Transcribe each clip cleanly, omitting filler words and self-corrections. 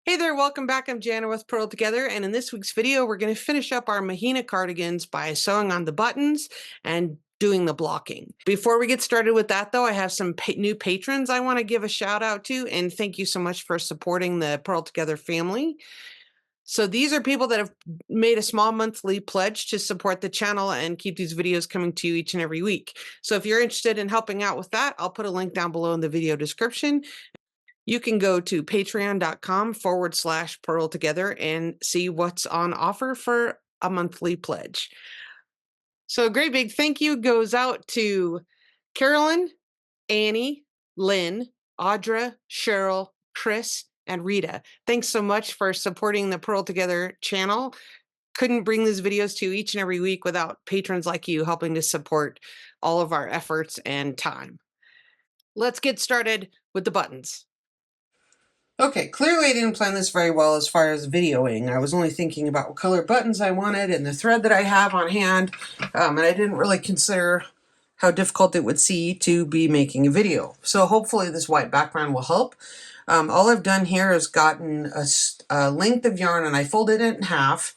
Hey there, welcome back. I'm Jana with Purl Together, and in this week's video, we're going to finish up our Mahina cardigans by sewing on the buttons and doing the blocking. Before we get started with that, though, I have some new patrons I want to give a shout out to, and thank you so much for supporting the Purl Together family. So these are people that have made a small monthly pledge to support the channel and keep these videos coming to you each and every week. So if you're interested in helping out with that, I'll put a link down below in the video description. You can go to patreon.com/Purl Together and see what's on offer for a monthly pledge. So a great big thank you goes out to Carolyn, Annie, Lynn, Audra, Cheryl, Chris, and Rita. Thanks so much for supporting the Purl Together channel. Couldn't bring these videos to you each and every week without patrons like you helping to support all of our efforts and time. Let's get started with the buttons. Okay, clearly I didn't plan this very well as far as videoing. I was only thinking about what color buttons I wanted and the thread that I have on hand, and I didn't really consider how difficult it would be to be making a video. So hopefully this white background will help. All I've done here is gotten a length of yarn and I folded it in half,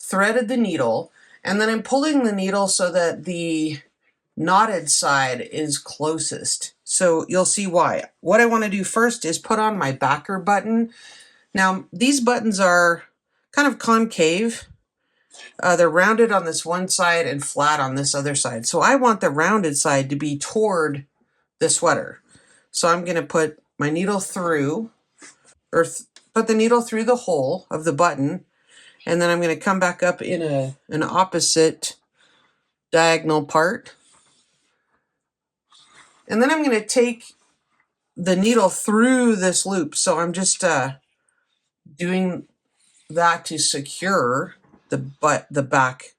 threaded the needle, and then I'm pulling the needle so that the knotted side is closest. So you'll see why. What I want to do first is put on my backer button. Now these buttons are kind of concave. They're rounded on this one side and flat on this other side. So I want the rounded side to be toward the sweater. So I'm going to put my needle through, or put the needle through the hole of the button, and then I'm going to come back up in an opposite diagonal part. And then I'm going to take the needle through this loop. So I'm just doing that to secure the back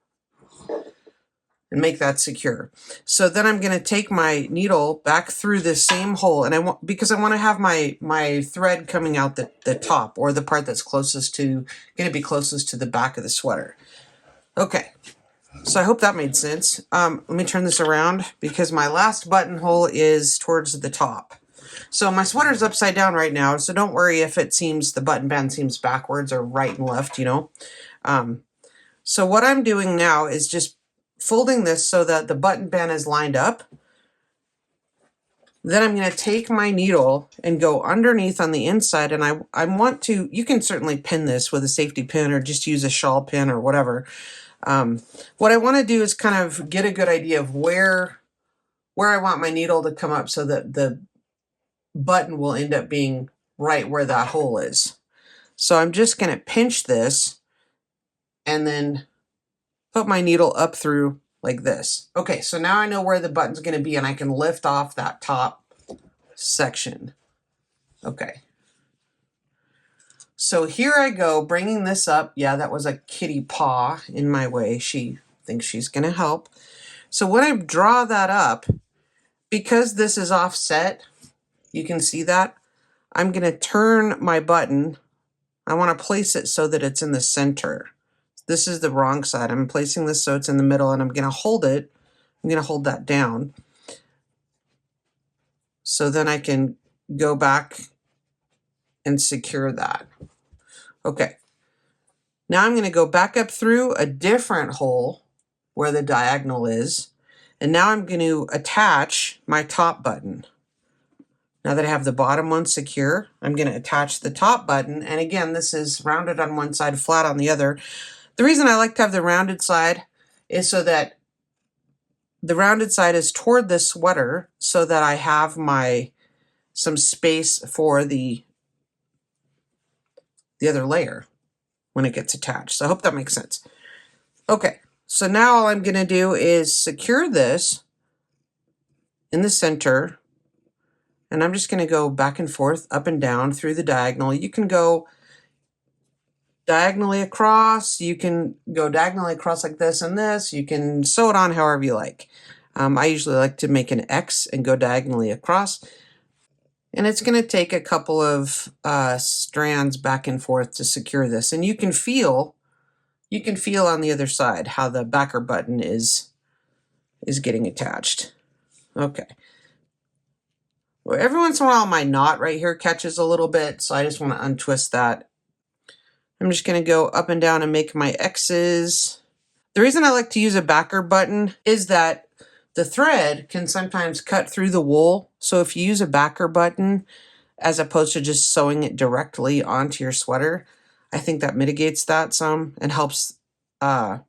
and make that secure. So then I'm going to take my needle back through this same hole, and because I want to have my thread coming out the top, or the part that's closest to, going to be closest to the back of the sweater. Okay. So I hope that made sense. Let me turn this around because my last buttonhole is towards the top. So my sweater's upside down right now, so don't worry if it seems, the button band seems backwards or right and left, you know. So what I'm doing now is just folding this so that the button band is lined up. Then I'm going to take my needle and go underneath on the inside, and I want to, you can certainly pin this with a safety pin or just use a shawl pin or whatever. What I want to do is kind of get a good idea of where I want my needle to come up so that the button will end up being right where that hole is. So I'm just going to pinch this and then put my needle up through like this. Okay, so now I know where the button's going to be and I can lift off that top section. Okay. So here I go, bringing this up. Yeah, that was a kitty paw in my way. She thinks she's going to help. So when I draw that up, because this is offset, you can see that, I'm going to turn my button. I want to place it so that it's in the center. This is the wrong side. I'm placing this so it's in the middle, and I'm going to hold it. I'm going to hold that down. So then I can go back and secure that. Okay. Now I'm going to go back up through a different hole where the diagonal is. And now I'm going to attach my top button. Now that I have the bottom one secure, I'm going to attach the top button. And again, this is rounded on one side, flat on the other. The reason I like to have the rounded side is so that the rounded side is toward the sweater, so that I have some space for the other layer when it gets attached. So I hope that makes sense. Okay, so now all I'm going to do is secure this in the center, and I'm just going to go back and forth, up and down through the diagonal. You can go diagonally across, you can go diagonally across like this and this, you can sew it on however you like. I usually like to make an X and go diagonally across, and it's going to take a couple of strands back and forth to secure this. And you can feel on the other side how the backer button is getting attached. Okay. Well, every once in a while my knot right here catches a little bit, so I just want to untwist that I'm just going to go up and down and make my X's. The reason I like to use a backer button is that the thread can sometimes cut through the wool. So if you use a backer button, as opposed to just sewing it directly onto your sweater, I think that mitigates that some and helps sew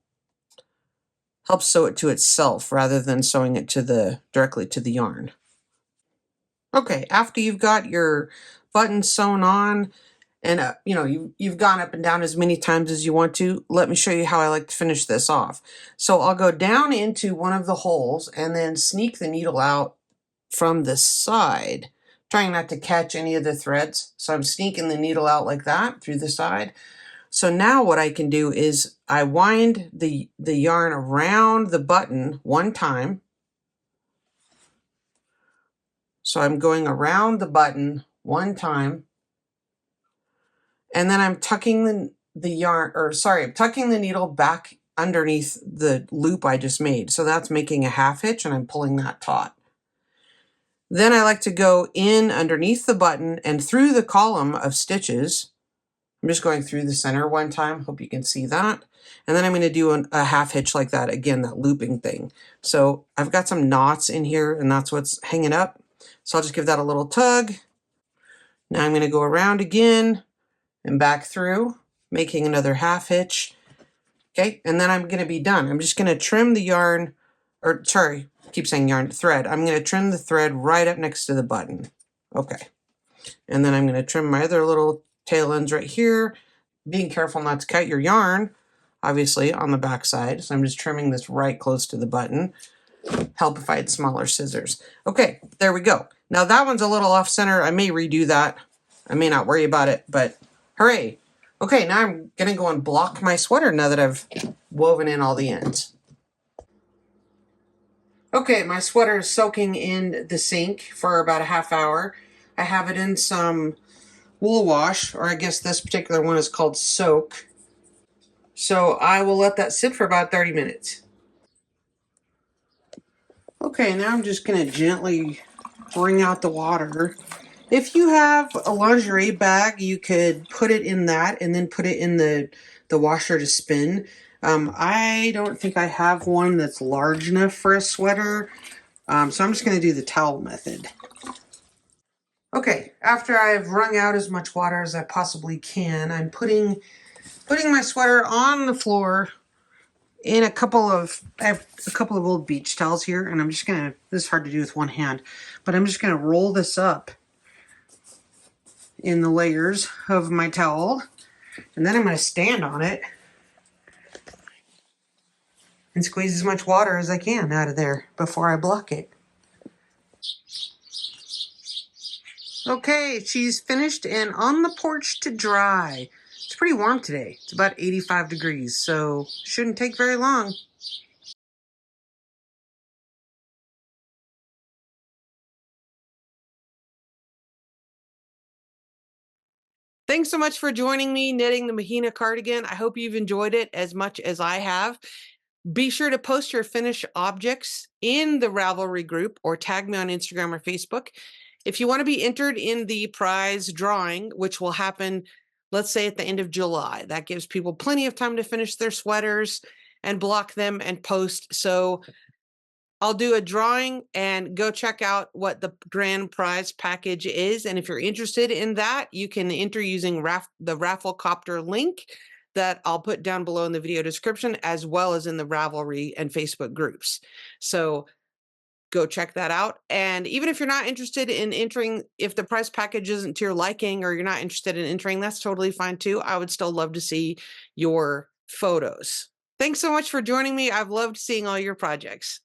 it to itself rather than sewing it to directly to the yarn. Okay, after you've got your buttons sewn on and you've gone up and down as many times as you want to, let me show you how I like to finish this off. So I'll go down into one of the holes and then sneak the needle out from the side, trying not to catch any of the threads. So I'm sneaking the needle out like that through the side. So now what I can do is I wind the yarn around the button one time. So I'm going around the button one time, and then I'm tucking I'm tucking the needle back underneath the loop I just made. So that's making a half hitch, and I'm pulling that taut. Then I like to go in underneath the button and through the column of stitches. I'm just going through the center one time. Hope you can see that. And then I'm going to do a half hitch like that, again, that looping thing. So I've got some knots in here, and that's what's hanging up. So I'll just give that a little tug. Now I'm going to go around again and back through, making another half hitch. Okay, and then I'm going to be done. I'm just going to trim the yarn, or sorry, I keep saying yarn, thread. I'm going to trim the thread right up next to the button. Okay, and then I'm going to trim my other little tail ends right here, being careful not to cut your yarn, obviously, on the back side. So I'm just trimming this right close to the button. Help if I had smaller scissors. Okay, there we go. Now that one's a little off center. I may redo that. I may not worry about it, but hooray. Okay, now I'm gonna go and block my sweater now that I've woven in all the ends. Okay, my sweater is soaking in the sink for about a half hour. I have it in some wool wash, or I guess this particular one is called soak. So I will let that sit for about 30 minutes. Okay, now I'm just going to gently wring out the water. If you have a lingerie bag, you could put it in that and then put it in the washer to spin. I don't think I have one that's large enough for a sweater, so I'm just going to do the towel method. Okay, after I've wrung out as much water as I possibly can, I'm putting my sweater on the floor in I have a couple of old beach towels here, and I'm just gonna, this is hard to do with one hand, but I'm just gonna roll this up in the layers of my towel, and then I'm gonna stand on it and squeeze as much water as I can out of there before I block it. Okay, she's finished and on the porch to dry. It's pretty warm today. It's about 85 degrees, so shouldn't take very long. Thanks so much for joining me knitting the Mahina cardigan. I hope you've enjoyed it as much as I have. Be sure to post your finished objects in the Ravelry group or tag me on Instagram or Facebook. If you want to be entered in the prize drawing, which will happen, let's say at the end of July, that gives people plenty of time to finish their sweaters and block them and post. So I'll do a drawing and go check out what the grand prize package is. And if you're interested in that, you can enter using the Rafflecopter link that I'll put down below in the video description, as well as in the Ravelry and Facebook groups. So go check that out. And even if you're not interested in entering, if the prize package isn't to your liking or you're not interested in entering, that's totally fine too. I would still love to see your photos. Thanks so much for joining me. I've loved seeing all your projects.